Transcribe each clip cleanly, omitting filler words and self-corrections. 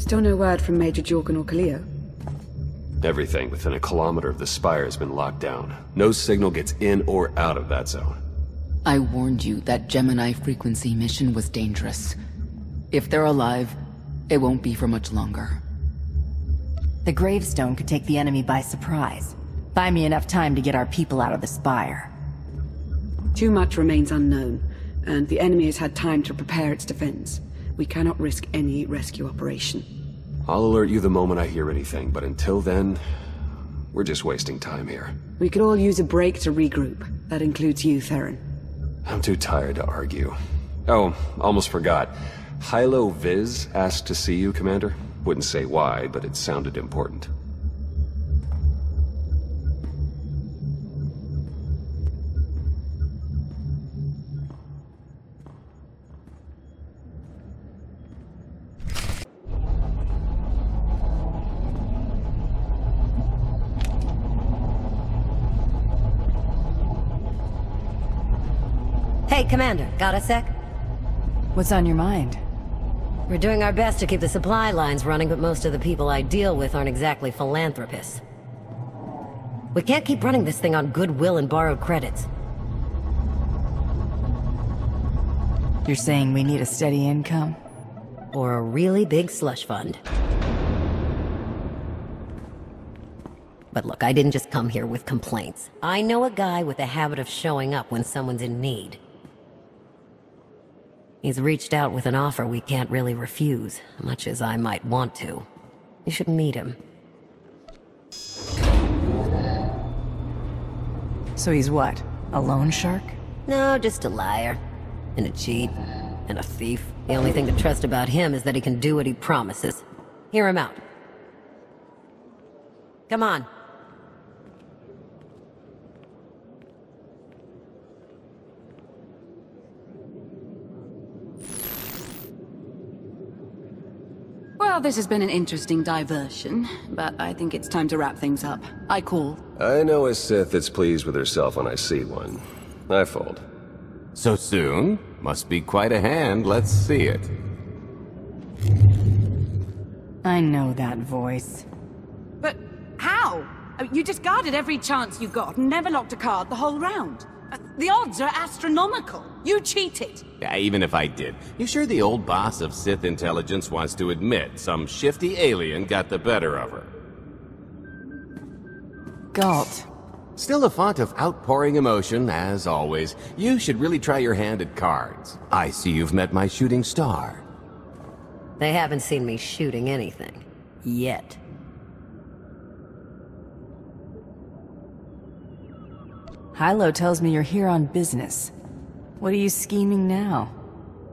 Still no word from Major Jorgen or Kaleo? Everything within a kilometer of the spire has been locked down. No signal gets in or out of that zone. I warned you that Gemini frequency mission was dangerous. If they're alive, it won't be for much longer. The gravestone could take the enemy by surprise. Buy me enough time to get our people out of the spire. Too much remains unknown, and the enemy has had time to prepare its defense. We cannot risk any rescue operation. I'll alert you the moment I hear anything, but until then, we're just wasting time here. We could all use a break to regroup. That includes you, Theron. I'm too tired to argue. Oh, almost forgot. Hilo Viz asked to see you, Commander. Wouldn't say why, but it sounded important. Hey, Commander, got a sec? What's on your mind? We're doing our best to keep the supply lines running, but most of the people I deal with aren't exactly philanthropists. We can't keep running this thing on goodwill and borrowed credits. You're saying we need a steady income? Or a really big slush fund. But look, I didn't just come here with complaints. I know a guy with a habit of showing up when someone's in need. He's reached out with an offer we can't really refuse, much as I might want to. You should meet him. So he's what? A loan shark? No, just a liar. And a cheat. And a thief. The only thing to trust about him is that he can do what he promises. Hear him out. Come on. Well, this has been an interesting diversion, but I think it's time to wrap things up. I call. I know a Sith that's pleased with herself when I see one. I fold. So soon? Must be quite a hand. Let's see it. I know that voice. But how? You discarded every chance you got and never locked a card the whole round. The odds are astronomical. You cheated. Yeah, even if I did. You sure the old boss of Sith intelligence wants to admit some shifty alien got the better of her? Galt. Still a font of outpouring emotion, as always. You should really try your hand at cards. I see you've met my shooting star. They haven't seen me shooting anything. Yet. Hilo tells me you're here on business. What are you scheming now?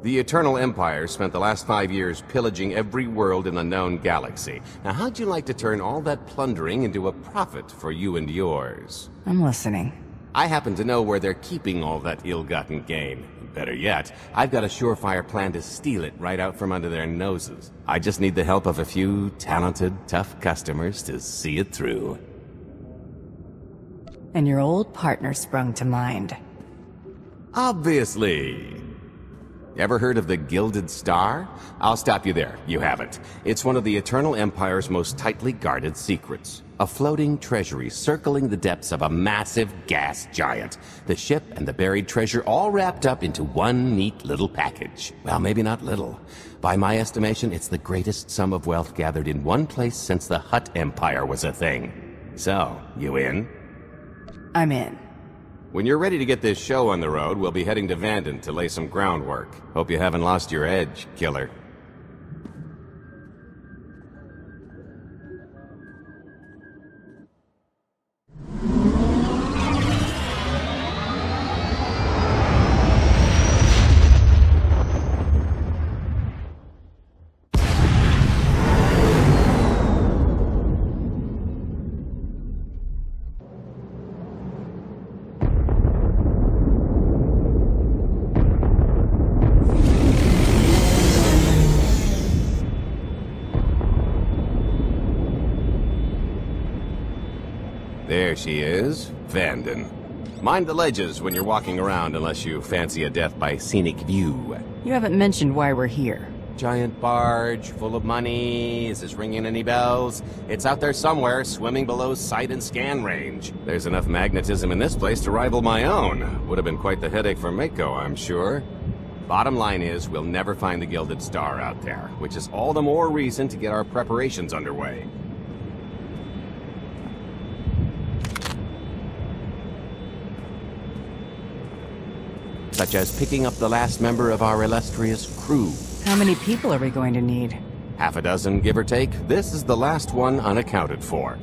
The Eternal Empire spent the last 5 years pillaging every world in the known galaxy. Now how'd you like to turn all that plundering into a profit for you and yours? I'm listening. I happen to know where they're keeping all that ill-gotten gain. Better yet, I've got a surefire plan to steal it right out from under their noses. I just need the help of a few talented, tough customers to see it through. And your old partner sprung to mind. Obviously. Ever heard of the Gilded Star? I'll stop you there. You haven't. It's one of the Eternal Empire's most tightly guarded secrets. A floating treasury circling the depths of a massive gas giant. The ship and the buried treasure all wrapped up into one neat little package. Well, maybe not little. By my estimation, it's the greatest sum of wealth gathered in one place since the Hutt Empire was a thing. So, you in? I'm in. When you're ready to get this show on the road, we'll be heading to Vanden to lay some groundwork. Hope you haven't lost your edge, killer. There she is, Vanden. Mind the ledges when you're walking around unless you fancy a death by scenic view. You haven't mentioned why we're here. Giant barge, full of money. Is this ringing any bells? It's out there somewhere, swimming below sight and scan range. There's enough magnetism in this place to rival my own. Would have been quite the headache for Mako, I'm sure. Bottom line is, we'll never find the Gilded Star out there, which is all the more reason to get our preparations underway. Such as picking up the last member of our illustrious crew. How many people are we going to need? Half a dozen, give or take. This is the last one unaccounted for.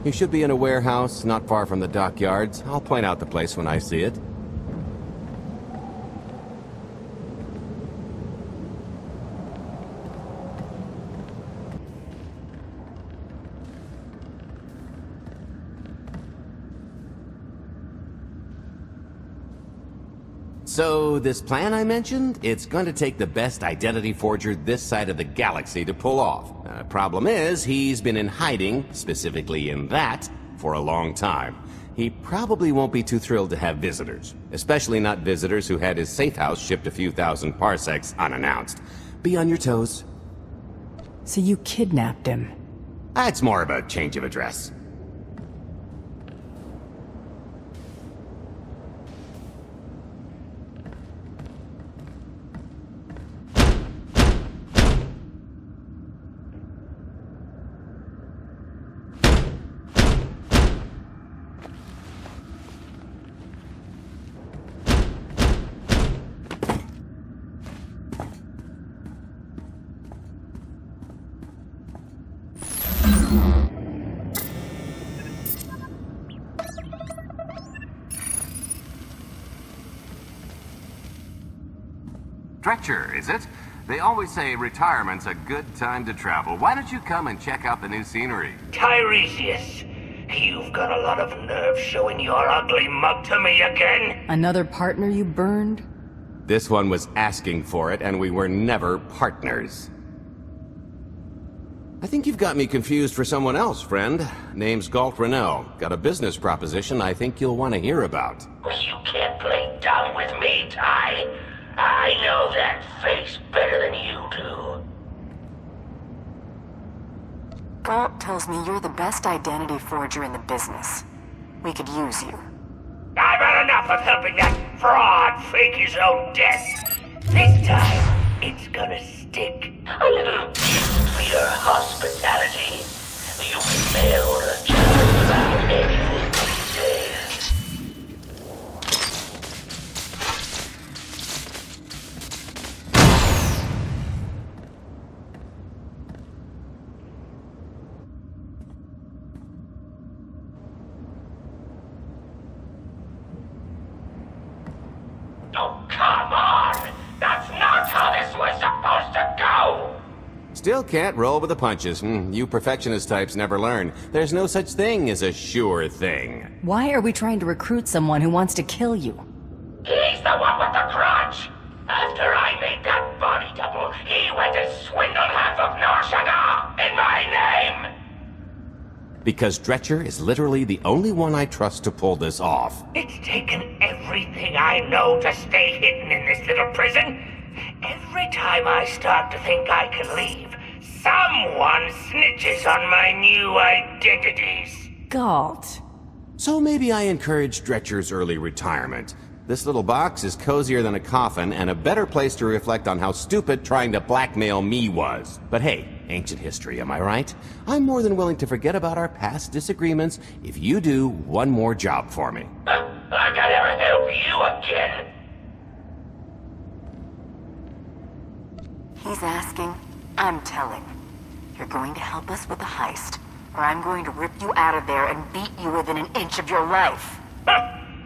You should be in a warehouse, not far from the dockyards. I'll point out the place when I see it. So, this plan I mentioned, it's going to take the best identity forger this side of the galaxy to pull off. Problem is, he's been in hiding, specifically in that, for a long time. He probably won't be too thrilled to have visitors. Especially not visitors who had his safe house shipped a few thousand parsecs unannounced. Be on your toes. So you kidnapped him? It's more of a change of address. Dretcher, is it? They always say retirement's a good time to travel. Why don't you come and check out the new scenery? Tiresias, you've got a lot of nerve showing your ugly mug to me again. Another partner you burned? This one was asking for it, and we were never partners. I think you've got me confused for someone else, friend. Name's Galt Renault. Got a business proposition I think you'll want to hear about. You can't play dumb with me, Ty. I know that face better than you do. Galt tells me you're the best identity forger in the business. We could use you. I've had enough of helping that fraud fake his own death. This time, it's gonna stick. A little gift for your hospitality. You can mail a child without anything these days. Oh, come on! That's not how this was supposed to go! Still can't roll with the punches. You perfectionist types never learn. There's no such thing as a sure thing. Why are we trying to recruit someone who wants to kill you? He's the one with the grudge! After I made that body double, he went and swindled half of Norshana in my name! Because Dretcher is literally the only one I trust to pull this off. It's taken everything I know to stay hidden in this little prison. Every time I start to think I can leave, someone snitches on my new identities. Galt. So maybe I encourage Dretcher's early retirement. This little box is cozier than a coffin and a better place to reflect on how stupid trying to blackmail me was. But hey, ancient history, am I right? I'm more than willing to forget about our past disagreements if you do one more job for me. I gotta ever help you again. He's asking, I'm telling. You're going to help us with the heist, or I'm going to rip you out of there and beat you within an inch of your life.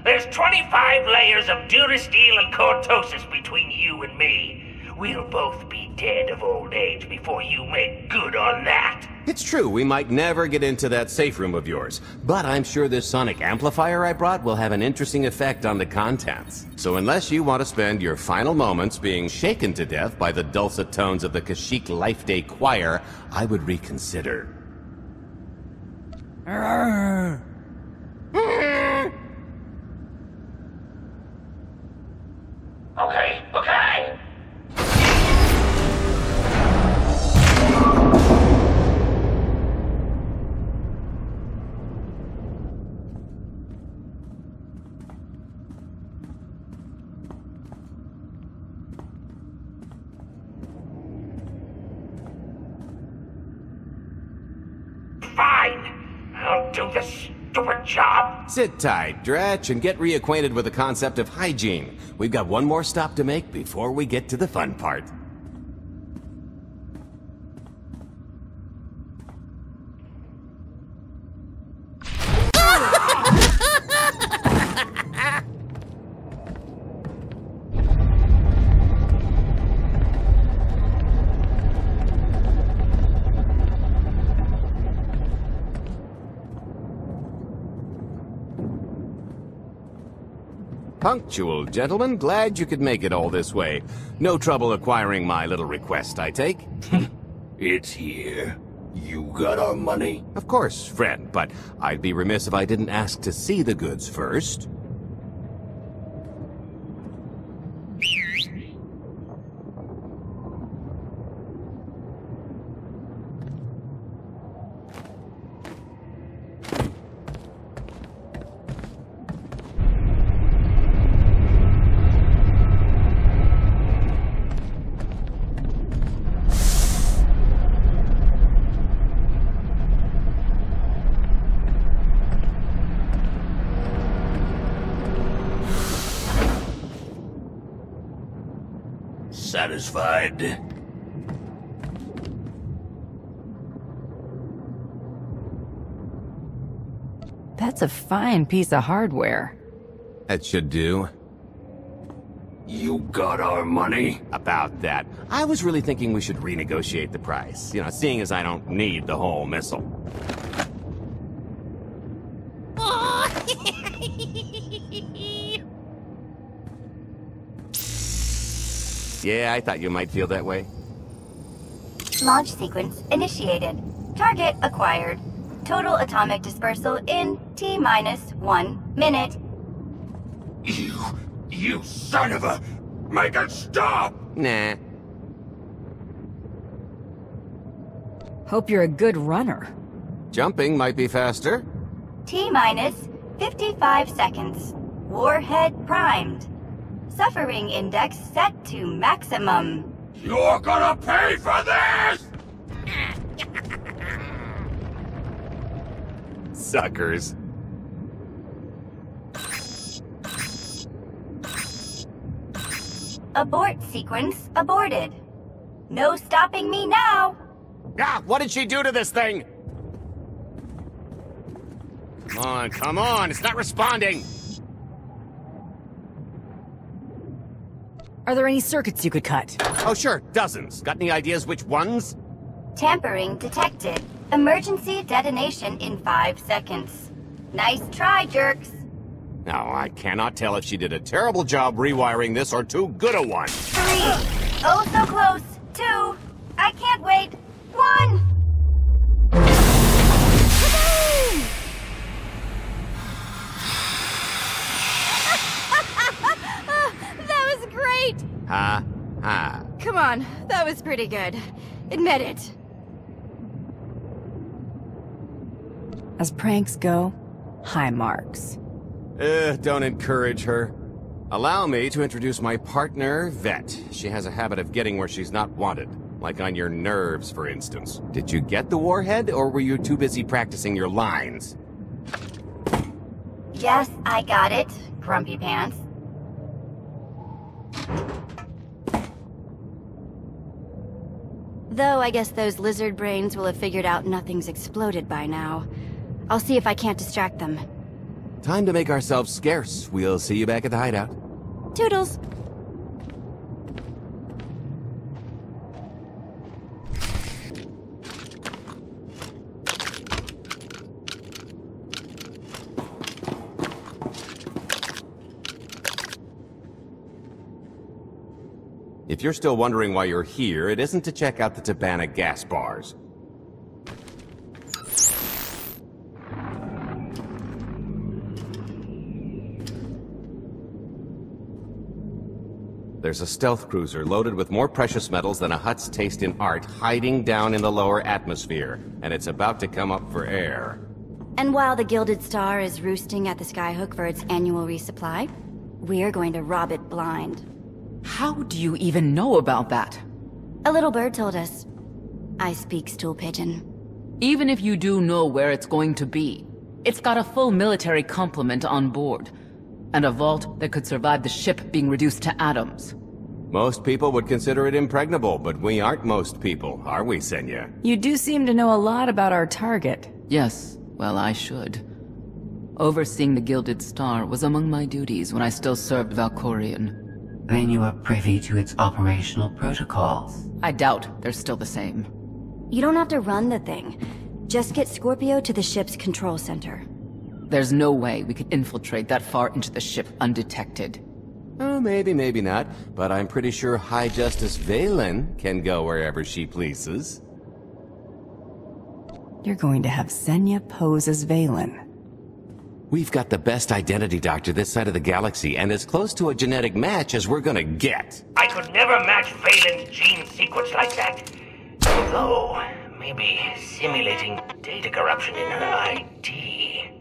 There's 25 layers of durasteel and cortosis between you and me. We'll both be dead of old age before you make good on that. It's true, we might never get into that safe room of yours, but I'm sure this sonic amplifier I brought will have an interesting effect on the contents. So unless you want to spend your final moments being shaken to death by the dulcet tones of the Kashyyyk Life Day Choir, I would reconsider. Okay. Fine. I'll do this stupid job. Sit tight, Dretch, and get reacquainted with the concept of hygiene. We've got one more stop to make before we get to the fun part. Punctual, gentlemen. Glad you could make it all this way. No trouble acquiring my little request, I take? It's here. You got our money? Of course, friend, but I'd be remiss if I didn't ask to see the goods first. Satisfied? That's a fine piece of hardware. That should do. You got our money? About that. I was really thinking we should renegotiate the price. You know, seeing as I don't need the whole missile. Yeah, I thought you might feel that way. Launch sequence initiated. Target acquired. Total atomic dispersal in T-1 minute. You son of a... Make it stop! Nah. Hope you're a good runner. Jumping might be faster. T-minus 55 seconds. Warhead primed. Suffering index set to maximum. You're gonna pay for this! Suckers. Abort sequence aborted. No stopping me now. Ah, what did she do to this thing? Come on, it's not responding. Are there any circuits you could cut? Oh, sure, dozens. Got any ideas which ones? Tampering detected. Emergency detonation in 5 seconds. Nice try, jerks. Now, I cannot tell if she did a terrible job rewiring this or too good a one. 3. Oh, so close. 2. I can't wait. 1. That was great! Ha. Come on, that was pretty good. Admit it. As pranks go, high marks. Don't encourage her. Allow me to introduce my partner, Vet. She has a habit of getting where she's not wanted. Like on your nerves, for instance. Did you get the warhead, or were you too busy practicing your lines? Yes, I got it, Grumpy Pants. Though I guess those lizard brains will have figured out nothing's exploded by now. I'll see if I can't distract them. Time to make ourselves scarce. We'll see you back at the hideout. Toodles. If you're still wondering why you're here, it isn't to check out the Tabana gas bars. There's a stealth cruiser loaded with more precious metals than a hut's taste in art hiding down in the lower atmosphere, and it's about to come up for air. And while the Gilded Star is roosting at the Skyhook for its annual resupply, we're going to rob it blind. How do you even know about that? A little bird told us. I speak stool pigeon. Even if you do know where it's going to be, it's got a full military complement on board. And a vault that could survive the ship being reduced to atoms. Most people would consider it impregnable, but we aren't most people, are we, Senya? You do seem to know a lot about our target. Yes, well, I should. Overseeing the Gilded Star was among my duties when I still served Valkorion. Then you are privy to its operational protocols. I doubt they're still the same. You don't have to run the thing. Just get Scorpio to the ship's control center. There's no way we could infiltrate that far into the ship undetected. Oh, maybe not. But I'm pretty sure High Justice Valen can go wherever she pleases. You're going to have Senya pose as Valen. We've got the best identity doctor this side of the galaxy, and as close to a genetic match as we're gonna get. I could never match Valen's gene sequence like that. Although, maybe simulating data corruption in her ID.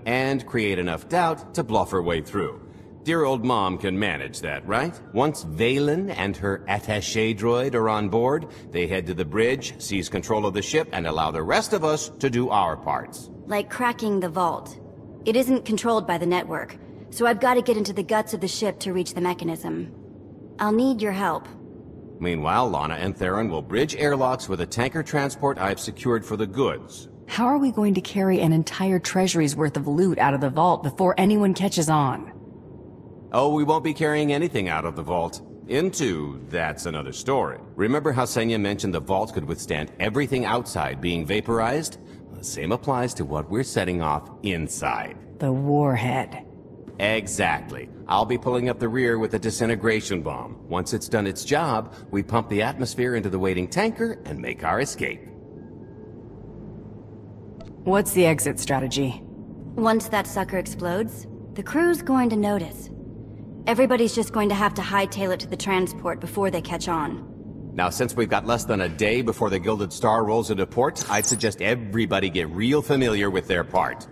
And create enough doubt to bluff her way through. Dear old mom can manage that, right? Once Valen and her attaché droid are on board, they head to the bridge, seize control of the ship, and allow the rest of us to do our parts. Like cracking the vault. It isn't controlled by the network, so I've got to get into the guts of the ship to reach the mechanism. I'll need your help. Meanwhile, Lana and Theron will bridge airlocks with a tanker transport I've secured for the goods. How are we going to carry an entire treasury's worth of loot out of the vault before anyone catches on? Oh, we won't be carrying anything out of the vault. That's another story. Remember how Senya mentioned the vault could withstand everything outside being vaporized? The same applies to what we're setting off inside. The warhead. Exactly. I'll be pulling up the rear with a disintegration bomb. Once it's done its job, we pump the atmosphere into the waiting tanker and make our escape. What's the exit strategy? Once that sucker explodes, the crew's going to notice. Everybody's just going to have to hightail it to the transport before they catch on. Now, since we've got less than a day before the Gilded Star rolls into port, I'd suggest everybody get real familiar with their part.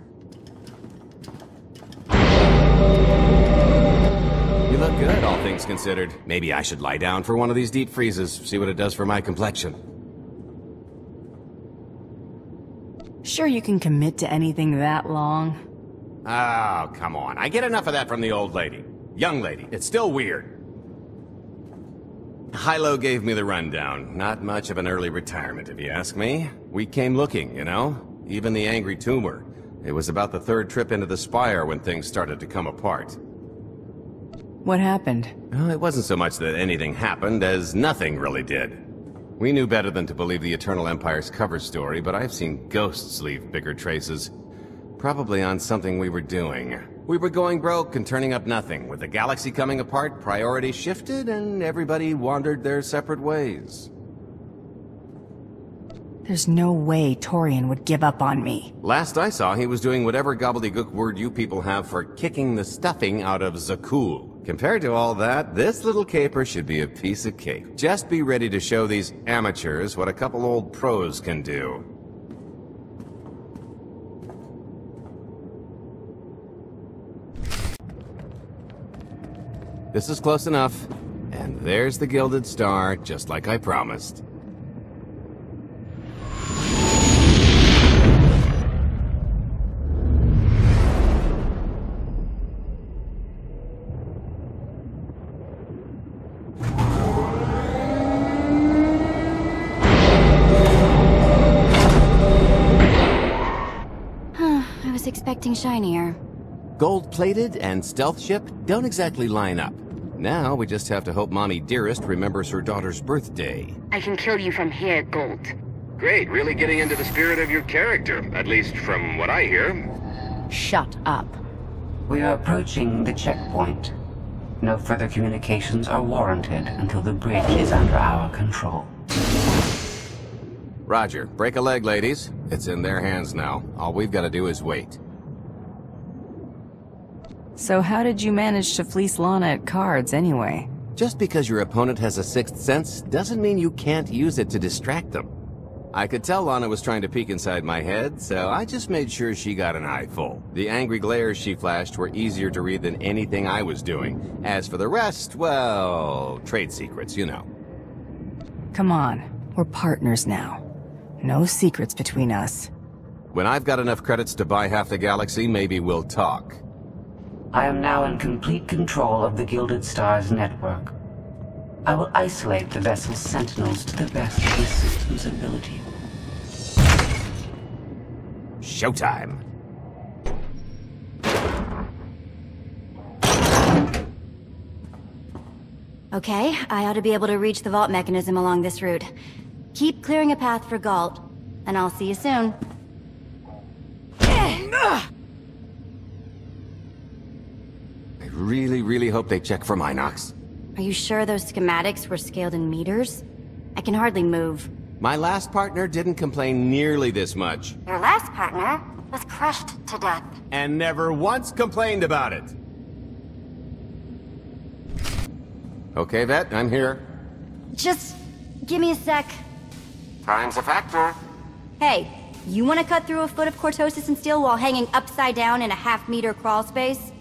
You look good, all things considered. Maybe I should lie down for one of these deep freezes, see what it does for my complexion. Sure you can commit to anything that long? Oh, come on. I get enough of that from the old lady. Young lady. It's still weird. Hilo gave me the rundown. Not much of an early retirement, if you ask me. We came looking, you know? Even the angry tumor. It was about the third trip into the Spire when things started to come apart. What happened? Well, it wasn't so much that anything happened as nothing really did. We knew better than to believe the Eternal Empire's cover story, but I've seen ghosts leave bigger traces. Probably on something we were doing. We were going broke and turning up nothing. With the galaxy coming apart, priorities shifted and everybody wandered their separate ways. There's no way Torian would give up on me. Last I saw, he was doing whatever gobbledygook word you people have for kicking the stuffing out of Zakul. Compared to all that, this little caper should be a piece of cake. Just be ready to show these amateurs what a couple old pros can do. This is close enough. And there's the Gilded Star, just like I promised. I was expecting shinier. Gold-plated and stealth ship don't exactly line up. Now we just have to hope Mommy Dearest remembers her daughter's birthday. I can kill you from here, Gold. Great, really getting into the spirit of your character, at least from what I hear. Shut up. We are approaching the checkpoint. No further communications are warranted until the bridge is under our control. Roger. Break a leg, ladies. It's in their hands now. All we've got to do is wait. So how did you manage to fleece Lana at cards, anyway? Just because your opponent has a sixth sense doesn't mean you can't use it to distract them. I could tell Lana was trying to peek inside my head, so I just made sure she got an eye full. The angry glares she flashed were easier to read than anything I was doing. As for the rest, well, trade secrets, you know. Come on, we're partners now. No secrets between us. When I've got enough credits to buy half the galaxy, maybe we'll talk. I am now in complete control of the Gilded Star's network. I will isolate the vessel's sentinels to the best of the system's ability. Showtime. Okay, I ought to be able to reach the vault mechanism along this route. Keep clearing a path for Galt, and I'll see you soon. I really hope they check for Minox. Are you sure those schematics were scaled in meters? I can hardly move. My last partner didn't complain nearly this much. Your last partner was crushed to death. And never once complained about it. Okay, Vet, I'm here. Just give me a sec. Time's a factor. Hey, you want to cut through a foot of cortosis and steel while hanging upside down in a half-meter crawl space?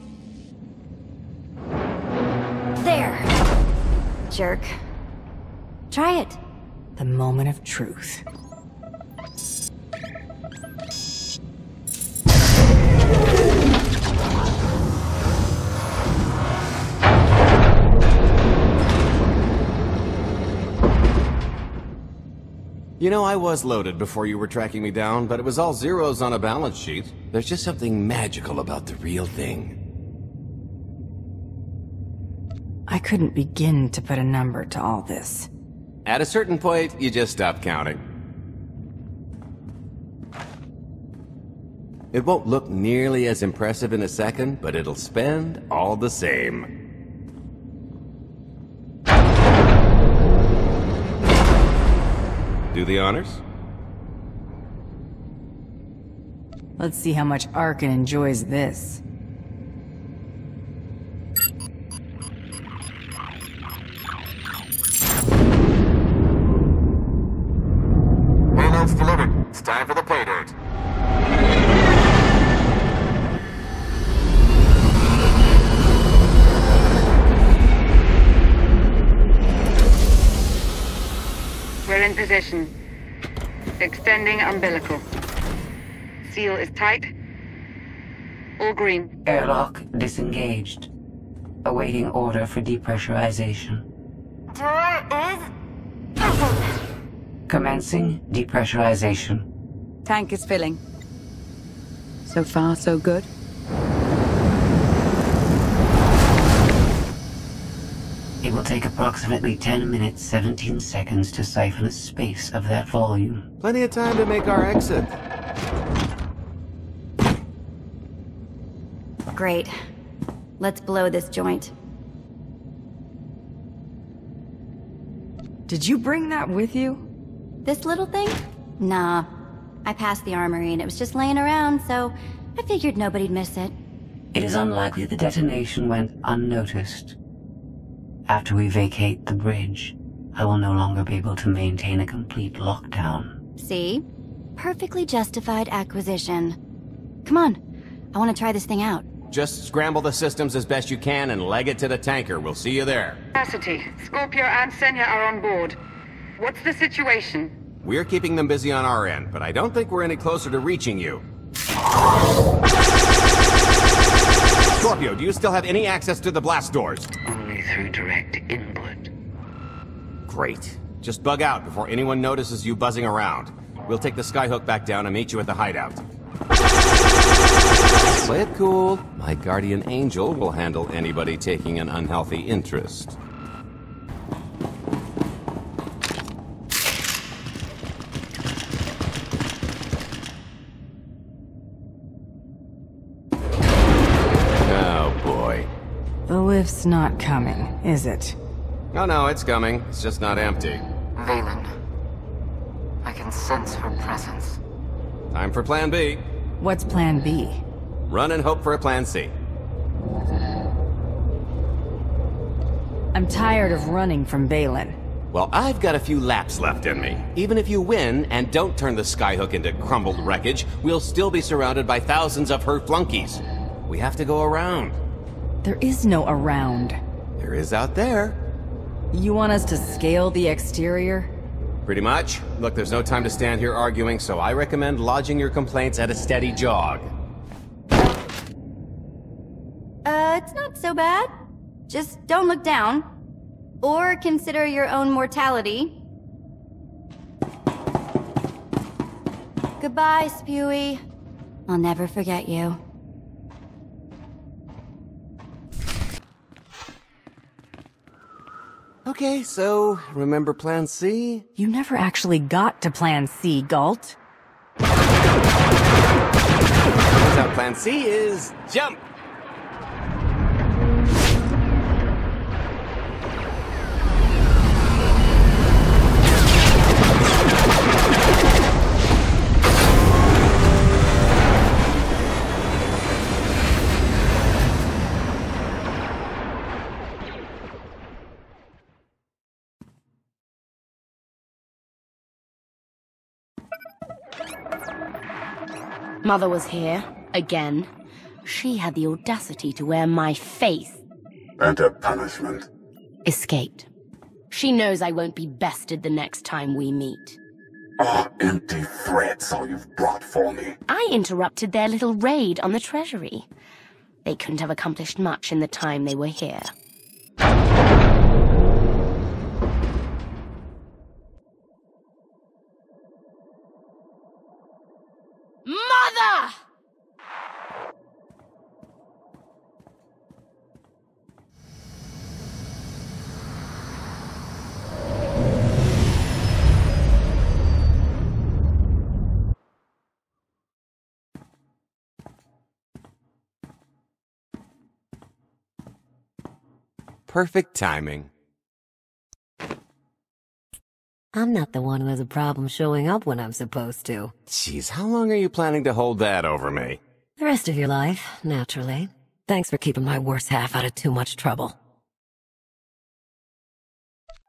There. Jerk. Try it. The moment of truth. You know, I was loaded before you were tracking me down, but it was all zeros on a balance sheet. There's just something magical about the real thing. I couldn't begin to put a number to all this. At a certain point, you just stop counting. It won't look nearly as impressive in a second, but it'll spend all the same. Do the honors? Let's see how much Arkin enjoys this. Payload's delivered. It's time for the pay dirt. We're in position. Extending umbilical. Seal is tight. All green. Airlock disengaged. Awaiting order for depressurization. Door is open. Commencing depressurization. Tank is filling. So far, so good. It will take approximately 10 minutes, 17 seconds to siphon a space of that volume. Plenty of time to make our exit. Great. Let's blow this joint. Did you bring that with you? This little thing? Nah. I passed the armory and it was just laying around, so I figured nobody'd miss it. It is unlikely the detonation went unnoticed. After we vacate the bridge, I will no longer be able to maintain a complete lockdown. See? Perfectly justified acquisition. Come on. I want to try this thing out. Just scramble the systems as best you can and leg it to the tanker. We'll see you there. Capacity. Scorpio and Senya are on board. What's the situation? We're keeping them busy on our end, but I don't think we're any closer to reaching you. Scorpio, do you still have any access to the blast doors? Only through direct input. Great. Just bug out before anyone notices you buzzing around. We'll take the skyhook back down and meet you at the hideout. Play it cool. My guardian angel will handle anybody taking an unhealthy interest. Oh boy. The lift's not coming, is it? Oh no, it's coming. It's just not empty. Valen. I can sense her presence. Time for Plan B. What's Plan B? Run and hope for a Plan C. I'm tired of running from Valen. Well, I've got a few laps left in me. Even if you win and don't turn the skyhook into crumbled wreckage, we'll still be surrounded by thousands of her flunkies. We have to go around. There is no around. There is out there. You want us to scale the exterior? Pretty much. Look, there's no time to stand here arguing, so I recommend lodging your complaints at a steady jog. It's not so bad. Just don't look down. Or consider your own mortality. Goodbye, Spewy. I'll never forget you. Okay, so, remember Plan C? You never actually got to Plan C, Galt. Turns out Plan C is jump! Mother was here, again. She had the audacity to wear my face. And her punishment? Escaped. She knows I won't be bested the next time we meet. Are empty threats all you've brought for me? I interrupted their little raid on the treasury. They couldn't have accomplished much in the time they were here. Mother! Perfect timing. I'm not the one who has a problem showing up when I'm supposed to. Jeez, how long are you planning to hold that over me? The rest of your life, naturally. Thanks for keeping my worse half out of too much trouble.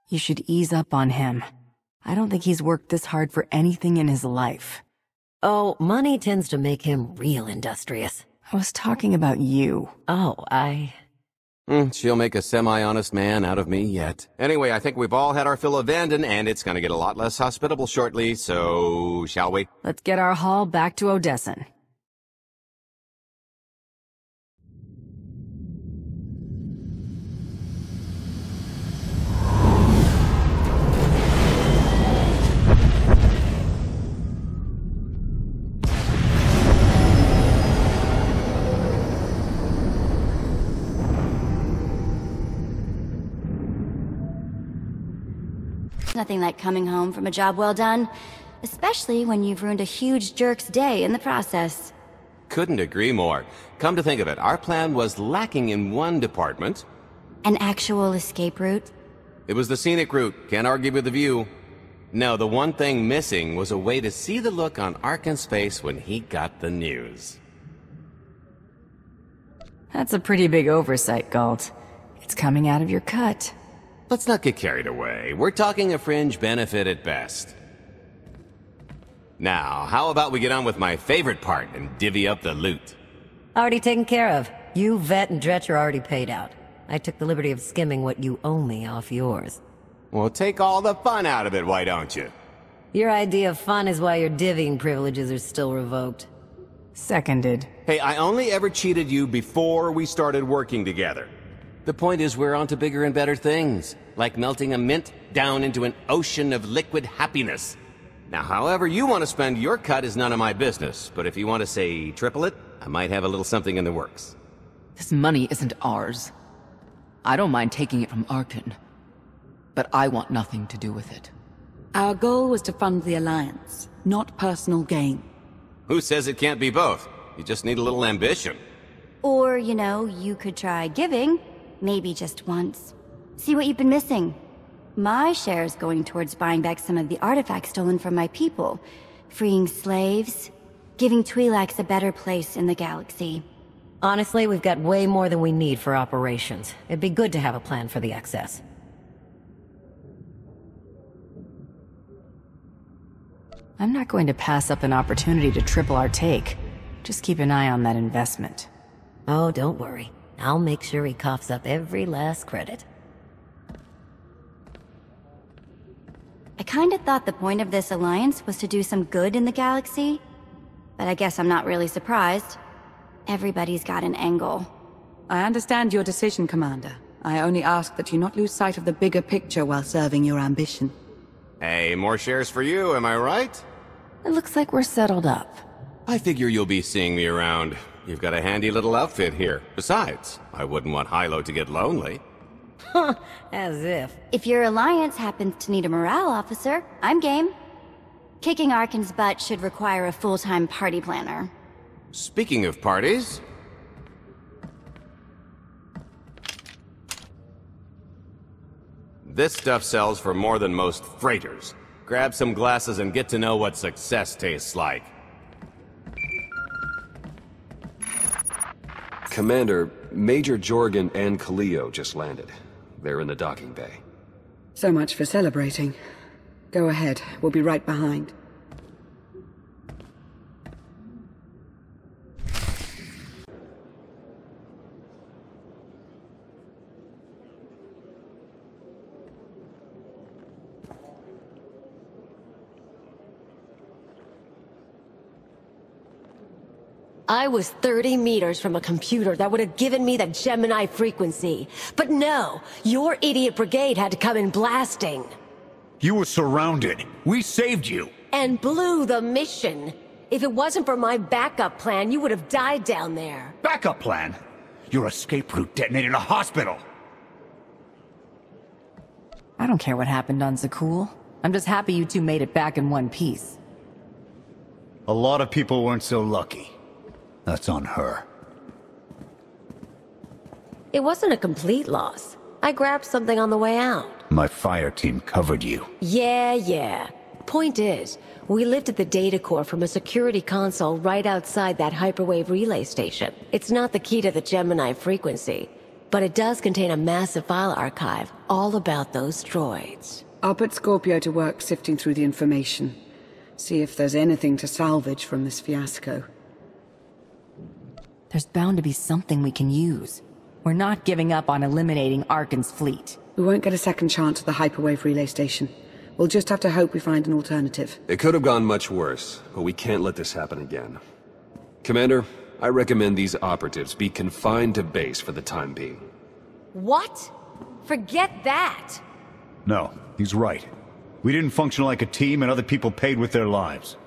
You should ease up on him. I don't think he's worked this hard for anything in his life. Oh, money tends to make him real industrious. I was talking about you. Oh, She'll make a semi-honest man out of me yet. Anyway, I think we've all had our fill of Vanden, and it's gonna get a lot less hospitable shortly, so shall we? Let's get our haul back to Odessan. Nothing like coming home from a job well done, especially when you've ruined a huge jerk's day in the process. Couldn't agree more. Come to think of it, our plan was lacking in one department. An actual escape route? It was the scenic route, can't argue with the view. No, the one thing missing was a way to see the look on Arkan's face when he got the news. That's a pretty big oversight, Galt. It's coming out of your cut. Let's not get carried away. We're talking a fringe benefit at best. Now, how about we get on with my favorite part and divvy up the loot? already taken care of. You, Vet, and Dretch are already paid out. I took the liberty of skimming what you owe me off yours. Well, take all the fun out of it, why don't you? Your idea of fun is why your divvying privileges are still revoked. Seconded. Hey, I only ever cheated you before we started working together. The point is we're on to bigger and better things, like melting a mint down into an ocean of liquid happiness. Now, however you want to spend your cut is none of my business, but if you want to say triple it, I might have a little something in the works. This money isn't ours. I don't mind taking it from Arkin, but I want nothing to do with it. Our goal was to fund the Alliance, not personal gain. Who says it can't be both? You just need a little ambition. Or, you know, you could try giving. Maybe just once. See what you've been missing. My share's going towards buying back some of the artifacts stolen from my people, freeing slaves, giving Twi'leks a better place in the galaxy. Honestly, we've got way more than we need for operations. It'd be good to have a plan for the excess. I'm not going to pass up an opportunity to triple our take. Just keep an eye on that investment. Oh, don't worry. I'll make sure he coughs up every last credit. I kinda thought the point of this alliance was to do some good in the galaxy, but I guess I'm not really surprised. Everybody's got an angle. I understand your decision, Commander. I only ask that you not lose sight of the bigger picture while serving your ambition. Hey, more shares for you, am I right? It looks like we're settled up. I figure you'll be seeing me around. You've got a handy little outfit here. Besides, I wouldn't want Hilo to get lonely. Huh, as if. If your alliance happens to need a morale officer, I'm game. Kicking Arkin's butt should require a full-time party planner. Speaking of parties... This stuff sells for more than most freighters. Grab some glasses and get to know what success tastes like. Commander, Major Jorgen and Kaleo just landed. They're in the docking bay. So much for celebrating. Go ahead, we'll be right behind. I was 30 meters from a computer that would have given me the Gemini frequency. But no, your idiot brigade had to come in blasting. You were surrounded. We saved you. And blew the mission. If it wasn't for my backup plan, you would have died down there. Backup plan? Your escape route detonated a hospital. I don't care what happened on Zakul. I'm just happy you two made it back in one piece. A lot of people weren't so lucky. That's on her. It wasn't a complete loss. I grabbed something on the way out. My fire team covered you. Yeah. Point is, we lifted the data core from a security console right outside that hyperwave relay station. It's not the key to the Gemini frequency, but it does contain a massive file archive all about those droids. I'll put Scorpio to work sifting through the information. See if there's anything to salvage from this fiasco. There's bound to be something we can use. We're not giving up on eliminating Arkin's fleet. We won't get a second chance at the hyperwave relay station. We'll just have to hope we find an alternative. It could have gone much worse, but we can't let this happen again. Commander, I recommend these operatives be confined to base for the time being. What? Forget that! No, he's right. We didn't function like a team and other people paid with their lives.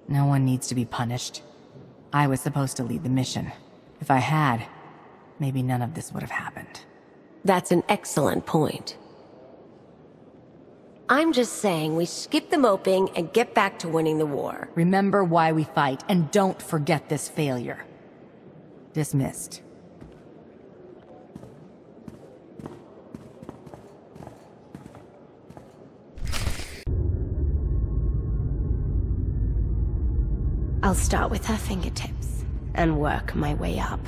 No one needs to be punished. I was supposed to lead the mission. If I had, maybe none of this would have happened. That's an excellent point. I'm just saying we skip the moping and get back to winning the war. Remember why we fight, and don't forget this failure. Dismissed. I'll start with her fingertips and work my way up.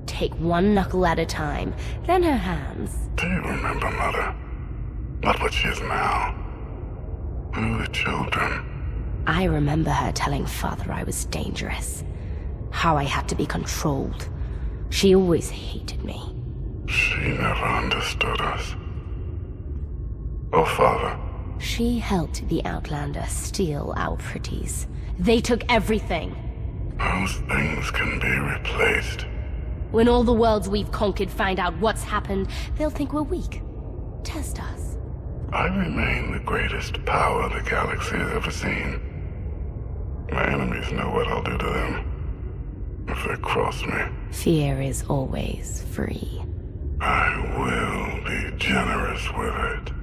Take one knuckle at a time, then her hands. Do you remember, Mother? Not what she is now. We were the children. I remember her telling Father I was dangerous. How I had to be controlled. She always hated me. She never understood us. Oh, Father. She helped the Outlander steal our pretties. They took everything. Those things can be replaced. When all the worlds we've conquered find out what's happened, they'll think we're weak. Test us. I remain the greatest power the galaxy has ever seen. My enemies know what I'll do to them if they cross me. Fear is always free. I will be generous with it.